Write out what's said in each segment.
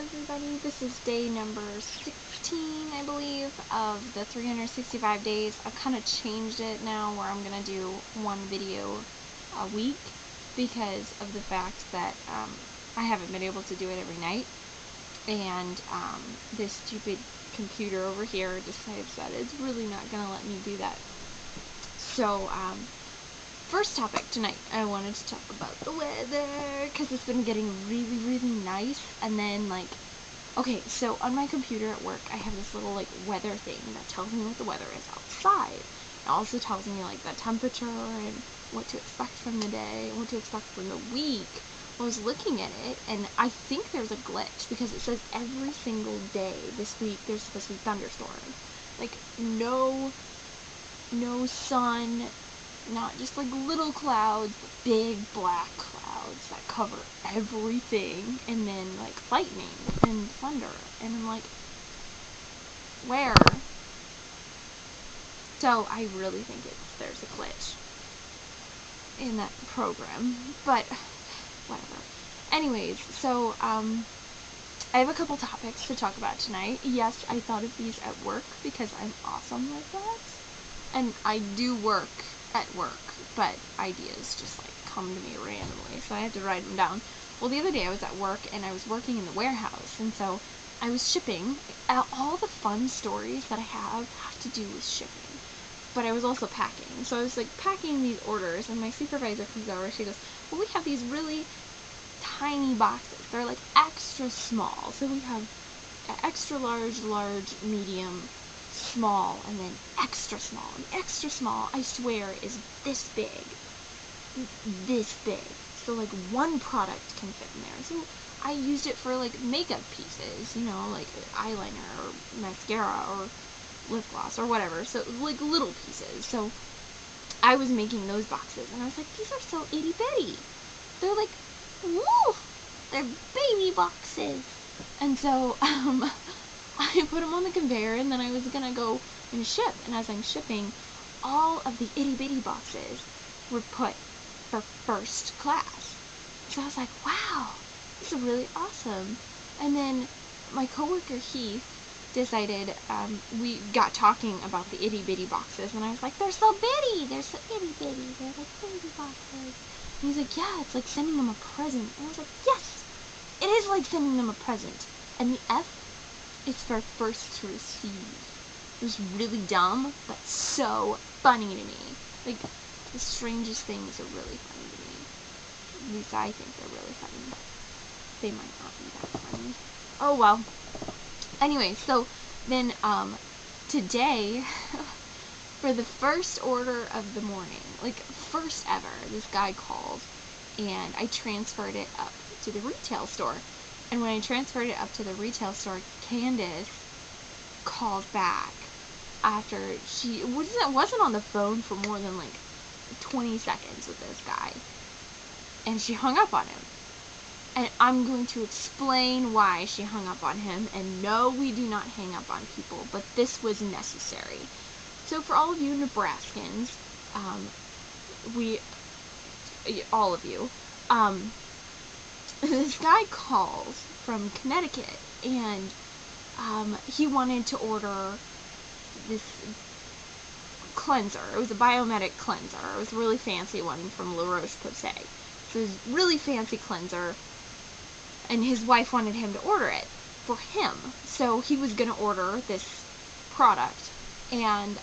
everybody. This is day number 16, I believe, of the 365 days. I've kind of changed it now where I'm going to do one video a week because of the fact that I haven't been able to do it every night. And this stupid computer over here decides that it's really not going to let me do that. So, first topic tonight, I wanted to talk about the weather, because it's been getting really, really nice, and then, okay, so on my computer at work, I have this little, weather thing that tells me what the weather is outside. It also tells me, the temperature, and what to expect from the day, and what to expect from the week. I was looking at it, and I think there's a glitch, because it says every single day this week there's supposed to be thunderstorms. No sun, not just little clouds, but big black clouds that cover everything, and then lightning and thunder, and I'm like, where? So I really think there's a glitch in that program, but whatever. Anyways, so I have a couple topics to talk about tonight. Yes, I thought of these at work because I'm awesome like that, and I do work at work, but ideas just come to me randomly, so I had to write them down. Well, the other day I was at work, and I was working in the warehouse, and so I was shipping. All the fun stories that I have to do with shipping, but I was also packing. So I was packing these orders, and my supervisor comes over, she goes, well, we have these really tiny boxes. They're extra small. So we have extra large, medium, small, and then extra small. And extra small, I swear, is this big. This big. So one product can fit in there. So I used it for makeup pieces, eyeliner or mascara or lip gloss or whatever. So little pieces. So I was making those boxes, and I was like, these are so itty bitty. They're woo! They're baby boxes. And so I put them on the conveyor, and then I was gonna go and ship. And as I'm shipping, all of the itty bitty boxes were put for first class. So I was like, wow, this is really awesome. And then my coworker Heath decided, we got talking about the itty bitty boxes, and I was like, they're so bitty, they're so itty bitty, they're baby boxes. And he's like, yeah, it's like sending them a present. And I was like, yes, it is like sending them a present. And the F is for first to receive. It was really dumb, but so funny to me. The strangest things are really funny to me. At least I think they're really funny. They might not be that funny. Oh well. Anyway, so then today, for the first order of the morning, first ever, this guy calls, and I transferred it up to the retail store. And when I transferred it up to the retail store, Candace called back after she wasn't on the phone for more than 20 seconds with this guy, and she hung up on him. And I'm going to explain why she hung up on him. And no, we do not hang up on people, but this was necessary. So for all of you Nebraskans, all of you, this guy calls from Connecticut, and he wanted to order this cleanser. It was a Biometric cleanser. It was a really fancy one from La Roche-Posay. So it was a really fancy cleanser, and his wife wanted him to order it for him. So he was going to order this product, and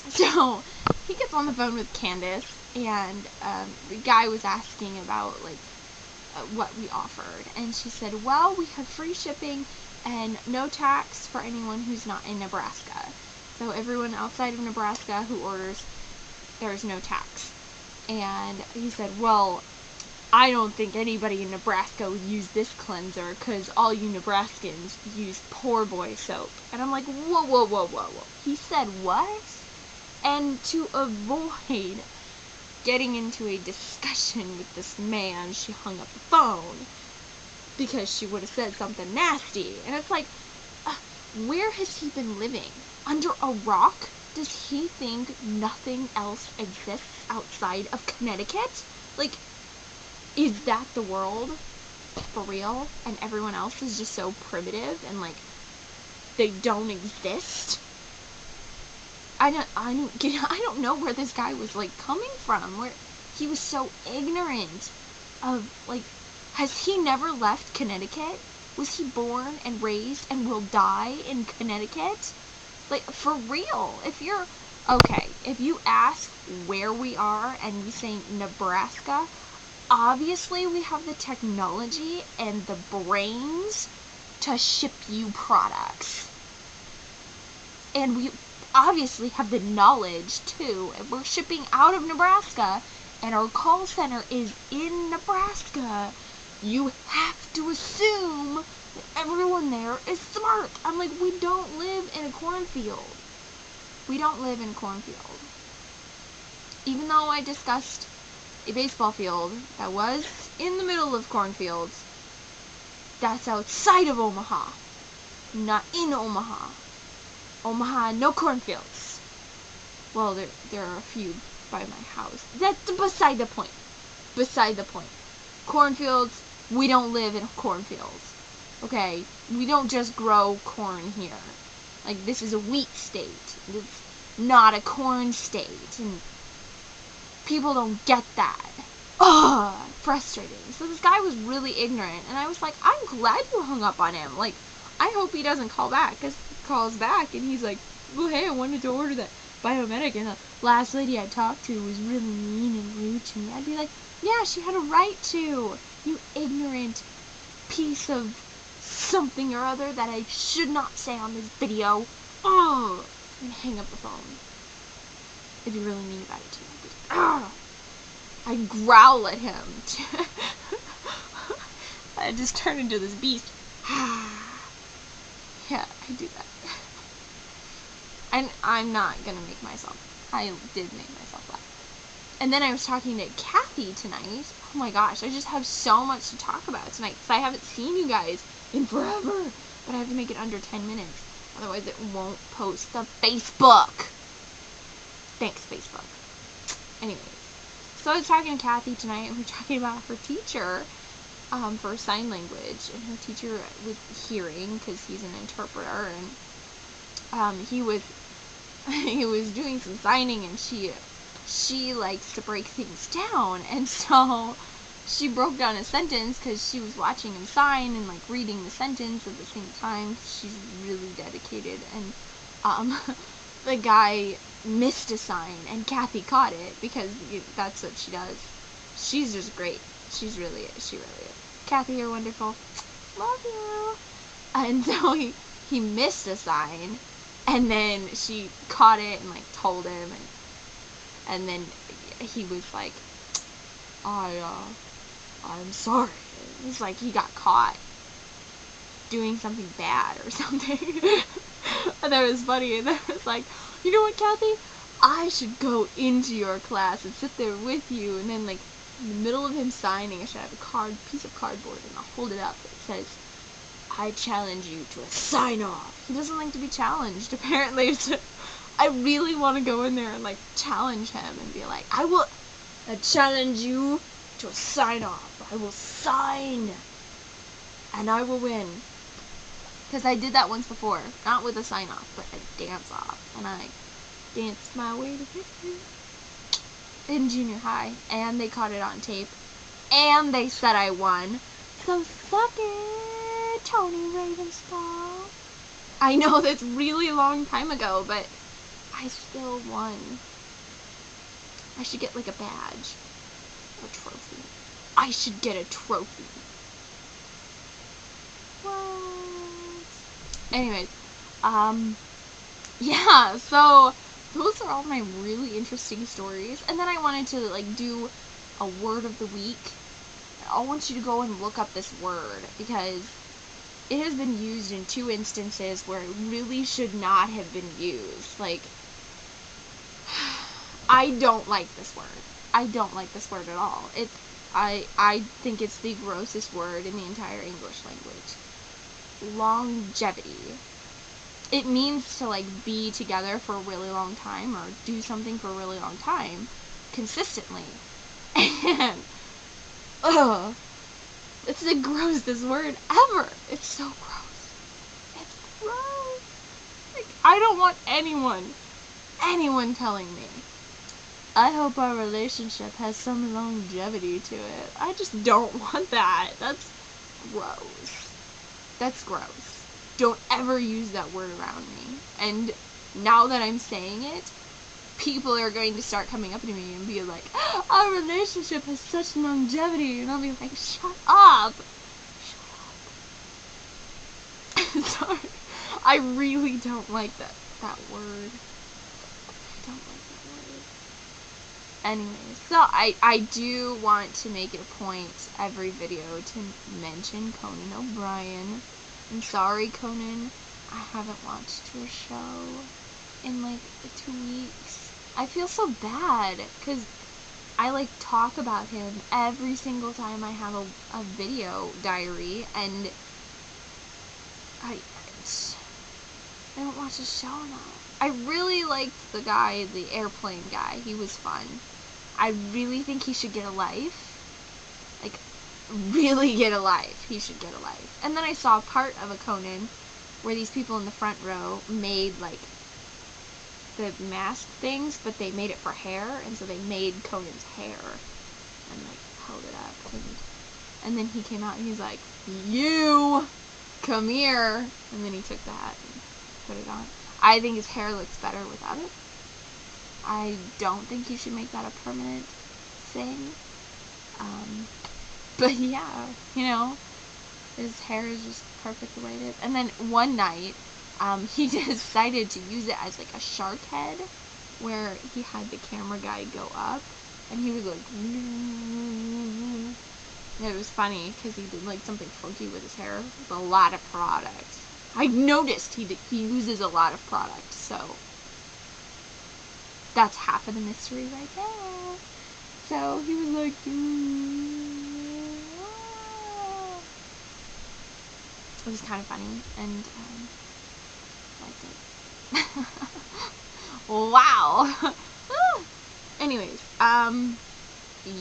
so he gets on the phone with Candace, and the guy was asking about what we offered, and she said, well, we have free shipping and no tax for anyone who's not in Nebraska. So everyone outside of Nebraska who orders, there's no tax. And he said, well, I don't think anybody in Nebraska would use this cleanser, because all you Nebraskans use poor boy soap. And I'm like, whoa. He said what? And to avoid getting into a discussion with this man, she hung up the phone, because she would have said something nasty. And it's where has he been living? Under a rock? Does he think nothing else exists outside of Connecticut? Is that the world? for real, and everyone else is just so primitive and like they don't exist. I don't know where this guy was like coming from, where he was so ignorant of like, has he never left Connecticut? Was he born and raised and will die in Connecticut? Like, for real, if you ask where we are and we say Nebraska, obviously we have the technology and the brains to ship you products. And we obviously have the knowledge too. And we're shipping out of Nebraska and our call center is in Nebraska. You have to assume that everyone there is smart. I'm like, we don't live in a cornfield. We don't live in a cornfield. Even though I discussed a baseball field that was in the middle of cornfields, that's outside of Omaha, not in Omaha. Omaha, no cornfields. Well, there are a few by my house. That's beside the point. Beside the point. Cornfields, we don't live in cornfields. Okay? We don't just grow corn here. Like, this is a wheat state. It's not a corn state. And people don't get that. Ugh! Frustrating. So this guy was really ignorant. And I was like, I'm glad you hung up on him. Like, I hope he doesn't call back. Because he calls back and he's like, well, hey, I wanted to order that Biomedic. And the last lady I talked to was really mean and rude to me. I'd be like, yeah, she had a right to. You ignorant piece of something or other that I should not say on this video. Ugh! And hang up the phone. If you really mean about it to me. Ugh! I growl at him. I just turn into this beast. Yeah, I do that. And I'm not gonna make myself. I did make myself laugh. And then I was talking to Kathy tonight. Oh my gosh, I just have so much to talk about tonight. Because I haven't seen you guys in forever. But I have to make it under 10 minutes. Otherwise it won't post to Facebook. Thanks, Facebook. Anyways. So I was talking to Kathy tonight, and we were talking about her teacher for sign language, and her teacher with hearing, because he's an interpreter, and he was doing some signing, and she likes to break things down, and so she broke down a sentence because she was watching him sign and like reading the sentence at the same time. She's really dedicated, and the guy missed a sign, and Kathy caught it, because that's what she does. She's just great. She really is. Kathy, you're wonderful. Love you. And so he missed a sign, and then she caught it and like told him, and then he was like, I'm sorry. It's like he got caught doing something bad or something. And that was funny, and then it was like, you know what, Kathy? I should go into your class and sit there with you, and then like in the middle of him signing, I should have a piece of cardboard, and I'll hold it up. It says, I challenge you to a sign-off. He doesn't like to be challenged, apparently. I really want to go in there and like challenge him and be like, I challenge you to a sign-off. I will sign, and I will win. Because I did that once before. Not with a sign-off, but a dance-off. And I danced my way to victory in junior high. And they caught it on tape. And they said I won. So suck it, Tony Ravenspaw. I know that's really long time ago, but I still won. I should get like a badge. Or trophy. I should get a trophy. What? Anyways, yeah, so those are all my really interesting stories. And then I wanted to like do a word of the week. I want you to go and look up this word, because it has been used in 2 instances where it really should not have been used. Like, I don't like this word. I don't like this word at all. I think it's the grossest word in the entire English language. Longevity. It means to like be together for a really long time, or do something for a really long time consistently. And It's the grossest word ever. It's so gross. It's gross. Like, I don't want anyone telling me, I hope our relationship has some longevity to it. I just don't want that. That's gross. That's gross. Don't ever use that word around me. And now that I'm saying it, people are going to start coming up to me and be like, our relationship has such longevity. And I'll be like, shut up. Shut up. Sorry. I really don't like that word. I don't like that word. Anyways, so I do want to make it a point every video to mention Conan O'Brien. I'm sorry, Conan, I haven't watched your show in like 2 weeks. I feel so bad because I like talk about him every single time I have a video diary, and I don't watch his show now. I really liked the guy, the airplane guy. He was fun. I really think he should get a life. Like, really get a life. He should get a life. And then I saw part of a Conan where these people in the front row made, like, the mask things, but they made it for hair, and so they made Conan's hair and, like, held it up. And then he came out and he's like, you, come here. And then he took the hat and put it on. I think his hair looks better without it. I don't think you should make that a permanent thing. But yeah, you know, his hair is just perfect the way it is. And then one night, he decided to use it as like a shark head, where he had the camera guy go up, and he was like, and it was funny because he did like something funky with his hair with a lot of product. I noticed he uses a lot of product, so that's half of the mystery right there. So he was like, it was kind of funny, and liked it. Wow. Anyways,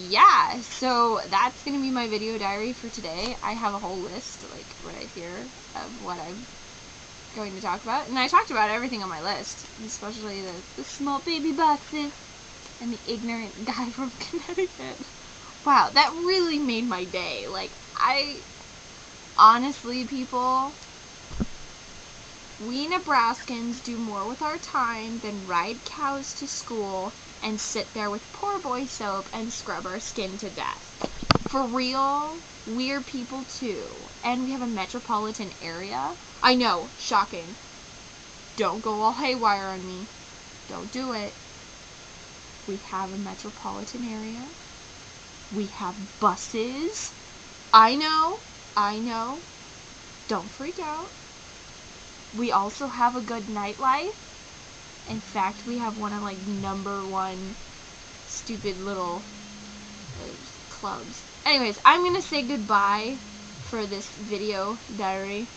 yeah, so that's gonna be my video diary for today. I have a whole list, like, right here of what I'm going to talk about, and I talked about everything on my list, especially the small baby boxes and the ignorant guy from Connecticut. Wow, that really made my day. Like, honestly, people, we Nebraskans do more with our time than ride cows to school and sit there with poor boy soap and scrub our skin to death. For real, we're people too. And we have a metropolitan area. I know, shocking. Don't go all haywire on me. Don't do it. We have a metropolitan area. We have buses. I know. Don't freak out. We also have a good nightlife. In fact, we have one of, like, #1 stupid little clubs. Anyways, I'm gonna say goodbye for this video diary,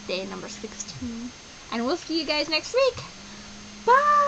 day number 16. And we'll see you guys next week. Bye!